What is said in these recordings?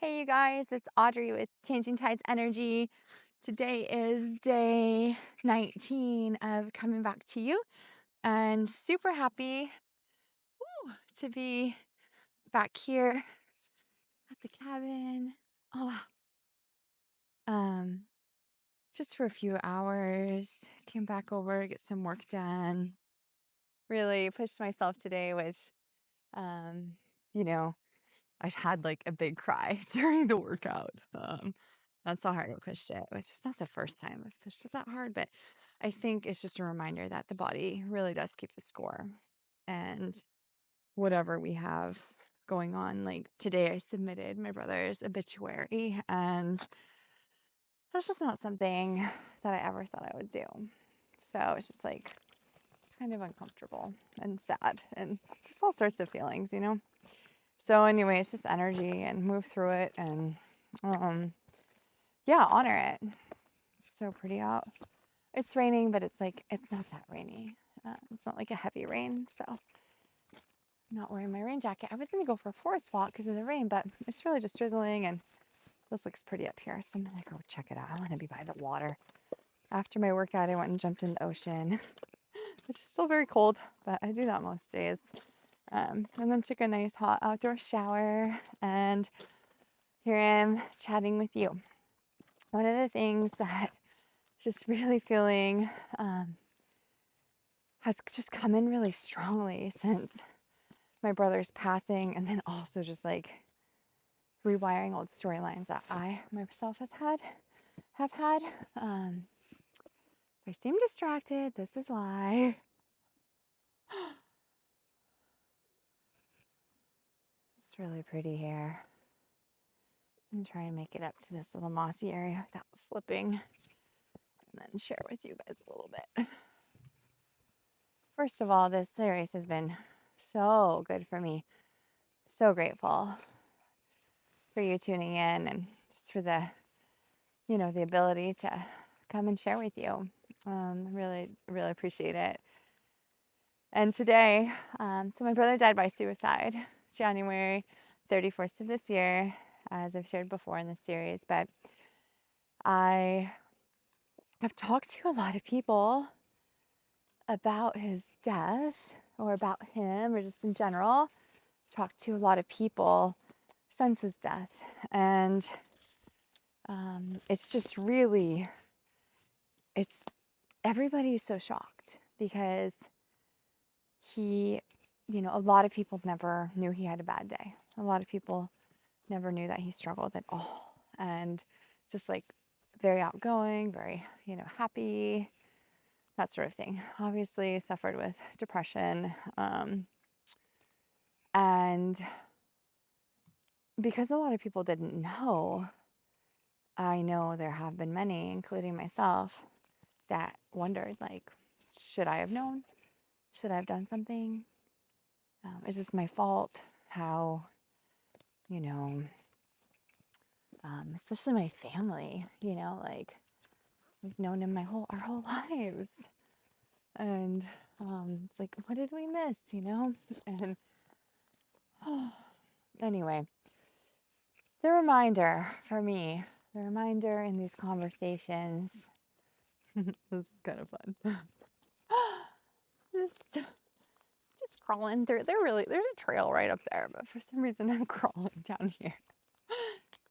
Hey, you guys, it's Audrey with Changing Tides Energy. Today is day 19 of coming back to you, and super happy to be back here at the cabin. Oh, wow. Um, just for a few hours, came back over, get some work done. Really pushed myself today, which, um, you know, I had like a big cry during the workout. That's how hard I pushed it, which is not the first time I've pushed it that hard, but I think it's just a reminder that the body really does keep the score. And whatever we have going on, like today, I submitted my brother's obituary, and that's just not something that I ever thought I would do. So it's just like kind of uncomfortable and sad and just all sorts of feelings. So anyway, it's just energy and move through it and yeah, honor it. It's so pretty out. It's raining, but it's like it's not that rainy. It's not like a heavy rain, so I'm not wearing my rain jacket. I was gonna go for a forest walk because of the rain, but it's really just drizzling and this looks pretty up here. So I'm gonna go check it out. I want to be by the water. After my workout, I went and jumped in the ocean, which is still very cold, but I do that most days. And then took a nice hot outdoor shower, and here I am chatting with you. One of the things that just really feeling has just come in really strongly since my brother's passing, and then also just like rewiring old storylines that I myself have had. If I seem distracted, this is why. It's really pretty here. I'm trying to make it up to this little mossy area without slipping, and then share with you guys a little bit. First of all, this series has been so good for me. So grateful for you tuning in and just for the ability to come and share with you. Really, really appreciate it. And today, so my brother died by suicide, January 31st of this year, as I've shared before in this series. But I have talked to a lot of people about his death or about him or just in general. Talked to a lot of people since his death. And it's just really, everybody's so shocked because a lot of people never knew he had a bad day. A lot of people never knew that he struggled at all. And just like very outgoing, very, happy, that sort of thing. Obviously suffered with depression. And because a lot of people didn't know, I know there have been many, including myself, that wondered, like, should I have known? Should I have done something? Is this my fault? How, you know, especially my family, like we've known him our whole lives. And it's like, what did we miss, And anyway, the reminder for me, the reminder in these conversations, this is kind of fun. Just crawling through. There's a trail right up there, but for some reason I'm crawling down here.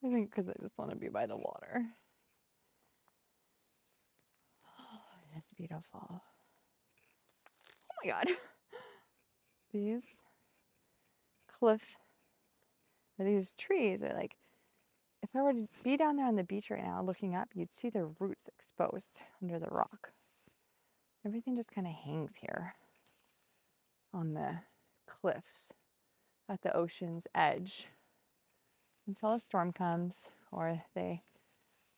I think because I just want to be by the water. Oh, it's beautiful. Oh my God. These these trees are like, if I were to be down there on the beach right now looking up, you'd see their roots exposed under the rock. Everything just kind of hangs here on the cliffs at the ocean's edge until a storm comes or they,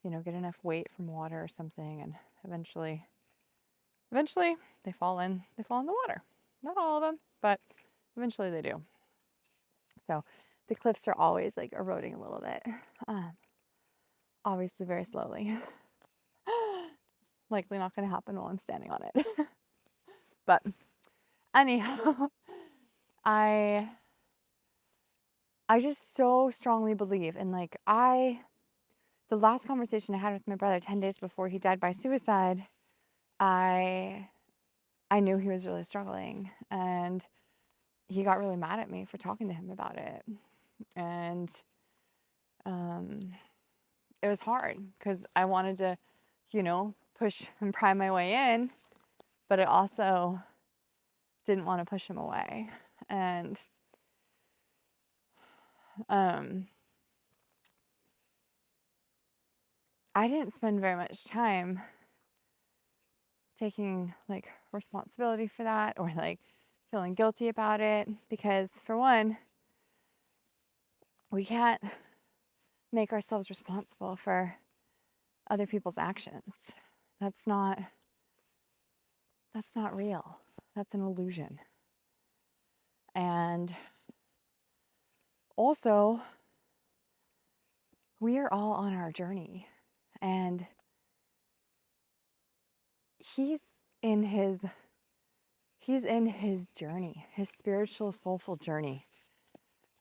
get enough weight from water or something, and eventually they fall in the water. Not all of them, but eventually they do. So the cliffs are always like eroding a little bit, obviously very slowly. Likely not going to happen while I'm standing on it. But anyhow, I I just so strongly believe in the last conversation I had with my brother 10 days before he died by suicide, I knew he was really struggling, and he got really mad at me for talking to him about it. And it was hard because I wanted to, push and pry my way in, but I also didn't want to push him away. And I didn't spend very much time taking responsibility for that, or feeling guilty about it, because for one, we can't make ourselves responsible for other people's actions. That's not real. That's an illusion. And also, we are all on our journey, and he's in his journey, his spiritual, soulful journey.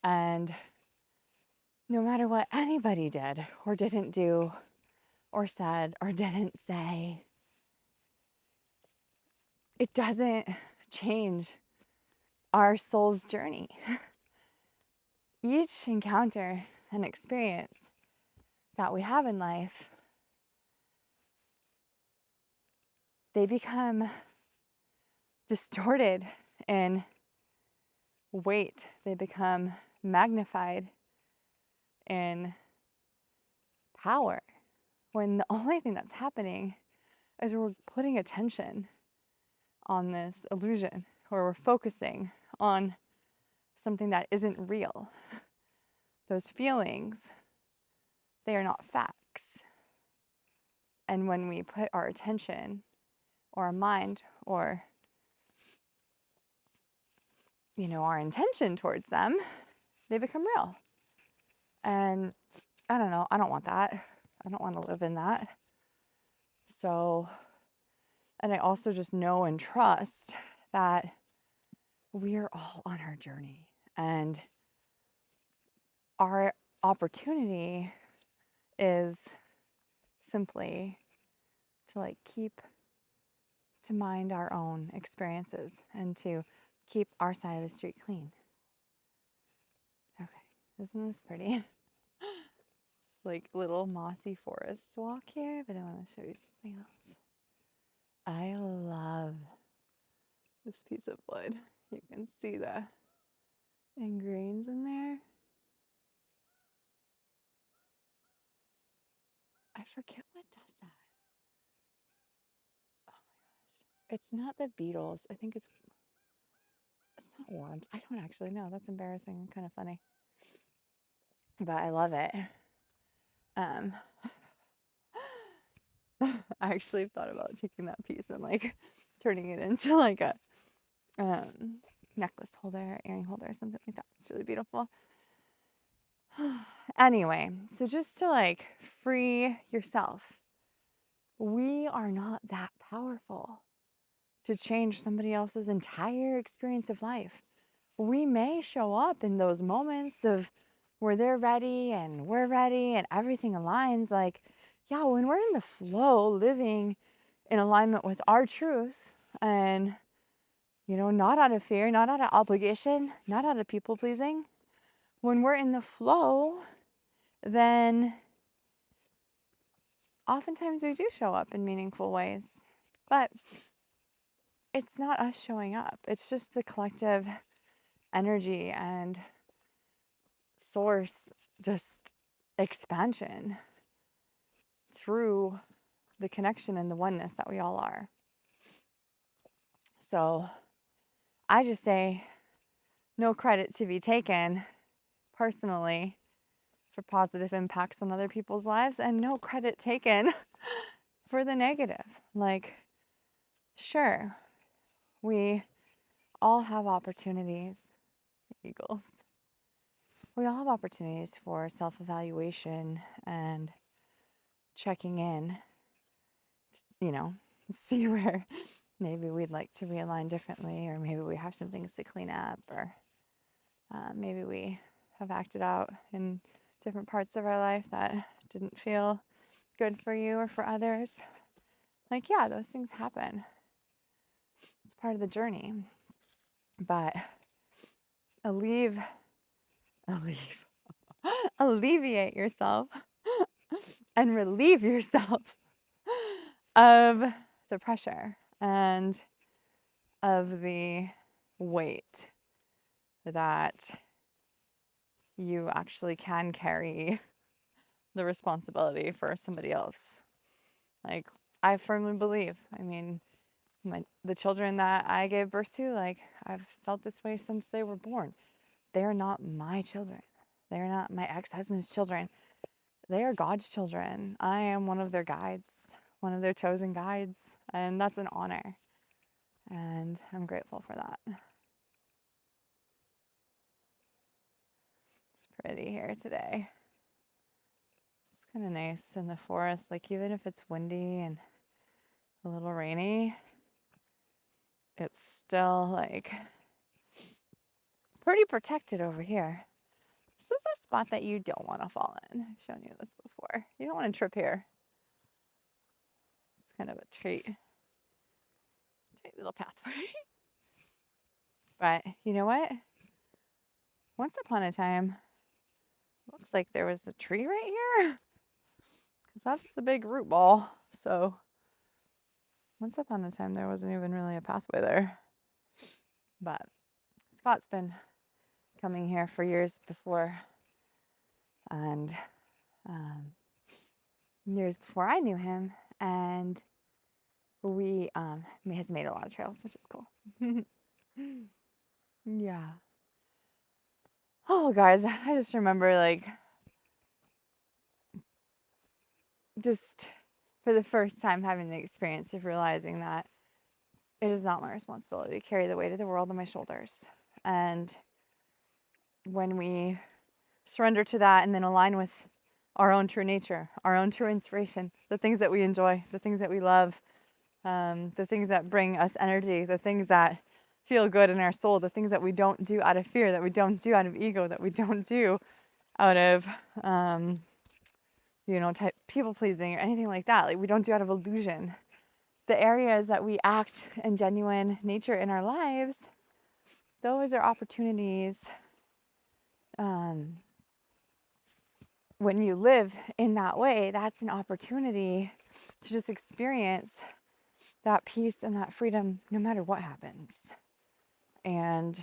And no matter what anybody did or didn't do or said or didn't say, it doesn't change our soul's journey. Each encounter and experience that we have in life, they become distorted in weight. They become magnified in power, when the only thing that's happening is we're putting attention on this illusion, or we're focusing on something that isn't real. Those feelings, they are not facts. And when we put our attention or our mind or our intention towards them, they become real. And I don't know, I don't want that. I don't want to live in that. So, and I also just know and trust that we are all on our journey, and our opportunity is simply to keep to mind our own experiences and to keep our side of the street clean. Okay, isn't this pretty? It's little mossy forest walk here, but I want to show you something else. I love this piece of wood. You can see the ingrains in there. I forget what does that. Oh my gosh. It's not the beetles. I think it's not worms. I don't actually know. That's embarrassing and kind of funny. But I love it. I actually thought about taking that piece and turning it into a necklace holder, earring holder, something like that. It's really beautiful. Anyway, so just to free yourself, we are not that powerful to change somebody else's entire experience of life. We may show up in those moments of where they're ready and we're ready and everything aligns. Yeah, when we're in the flow, living in alignment with our truth, and not out of fear, not out of obligation, not out of people pleasing, when we're in the flow, then oftentimes we do show up in meaningful ways. But it's not us showing up. It's just the collective energy and source just expansion through the connection and the oneness that we all are. So I just say no credit to be taken personally for positive impacts on other people's lives, and no credit taken for the negative. Sure, we all have opportunities, eagles. We all have opportunities for self-evaluation and checking in, see where maybe we'd like to realign differently, or maybe we have some things to clean up, or maybe we have acted out in different parts of our life that didn't feel good for you or for others. Like, yeah, those things happen. It's part of the journey. But alleviate yourself and relieve yourself of the pressure and of the weight that you actually can carry the responsibility for somebody else. Like, I firmly believe, I mean, the children that I gave birth to, like, I've felt this way since they were born. They are not my children. They are not my ex-husband's children. They are God's children. I am one of their guides, one of their chosen guides, and that's an honor. And I'm grateful for that. It's pretty here today. It's kind of nice in the forest, like even if it's windy and a little rainy, it's still like pretty protected over here. This is a spot that you don't want to fall in. I've shown you this before. You don't want to trip here. It's kind of a treat little pathway. But you know what? Once upon a time, looks like there was a tree right here. Because that's the big root ball. So once upon a time, there wasn't even really a pathway there. But Scott's been coming here for years before. And years before I knew him. And we has made a lot of trails, which is cool. Yeah. Oh, guys, I just remember, like, just for the first time having the experience of realizing that it is not my responsibility to carry the weight of the world on my shoulders. And when we surrender to that and then align with our own true nature, our own true inspiration, the things that we enjoy, the things that we love, the things that bring us energy, the things that feel good in our soul, the things that we don't do out of fear, that we don't do out of ego, that we don't do out of, type people pleasing or anything like that. Like, we don't do out of illusion. The areas that we act in genuine nature in our lives, those are opportunities. When you live in that way, that's an opportunity to just experience that peace and that freedom no matter what happens. And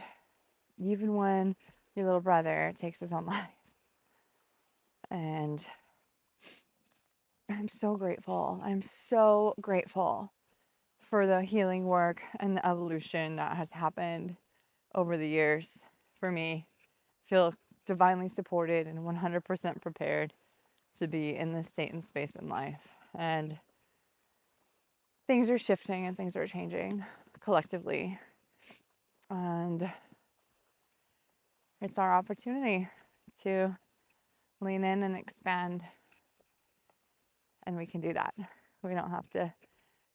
even when your little brother takes his own life. And I'm so grateful. I'm so grateful for the healing work and the evolution that has happened over the years for me. I feel divinely supported and 100% prepared to be in this state and space in life. And things are shifting and things are changing collectively. And it's our opportunity to lean in and expand. And we can do that. We don't have to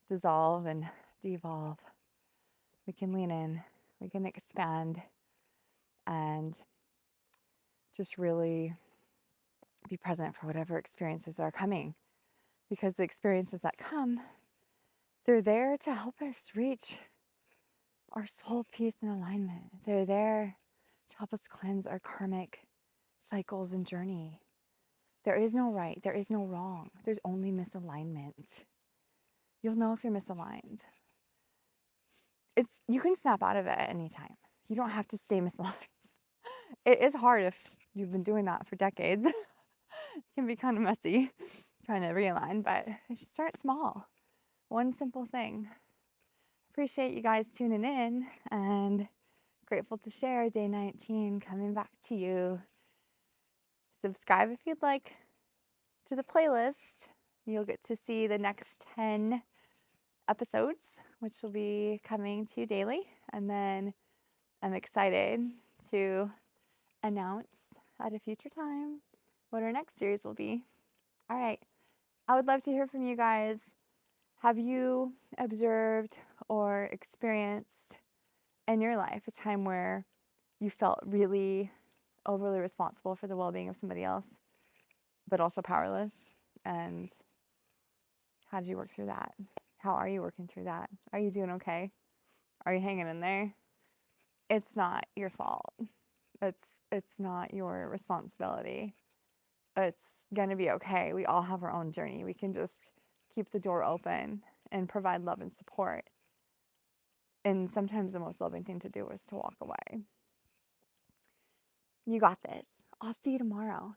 dissolve and devolve. We can lean in, we can expand, and just really be present for whatever experiences are coming. Because the experiences that come, they're there to help us reach our soul peace and alignment. They're there to help us cleanse our karmic cycles and journey. There is no right, there is no wrong. There's only misalignment. You'll know if you're misaligned. You can snap out of it at any time. You don't have to stay misaligned. It is hard if you've been doing that for decades. It can be kind of messy trying to realign, but just start small. One simple thing. Appreciate you guys tuning in, and grateful to share day 19 coming back to you. Subscribe if you'd like to the playlist. You'll get to see the next 10 episodes, which will be coming to you daily. And then I'm excited to announce at a future time what our next series will be. All right. I would love to hear from you guys. Have you observed or experienced in your life a time where you felt really overly responsible for the well-being of somebody else, but also powerless. And how did you work through that? How are you working through that? Are you doing okay? Are you hanging in there? It's not your fault. It's not your responsibility. It's going to be okay. We all have our own journey. We can just keep the door open and provide love and support. And sometimes the most loving thing to do is to walk away. You got this. I'll see you tomorrow.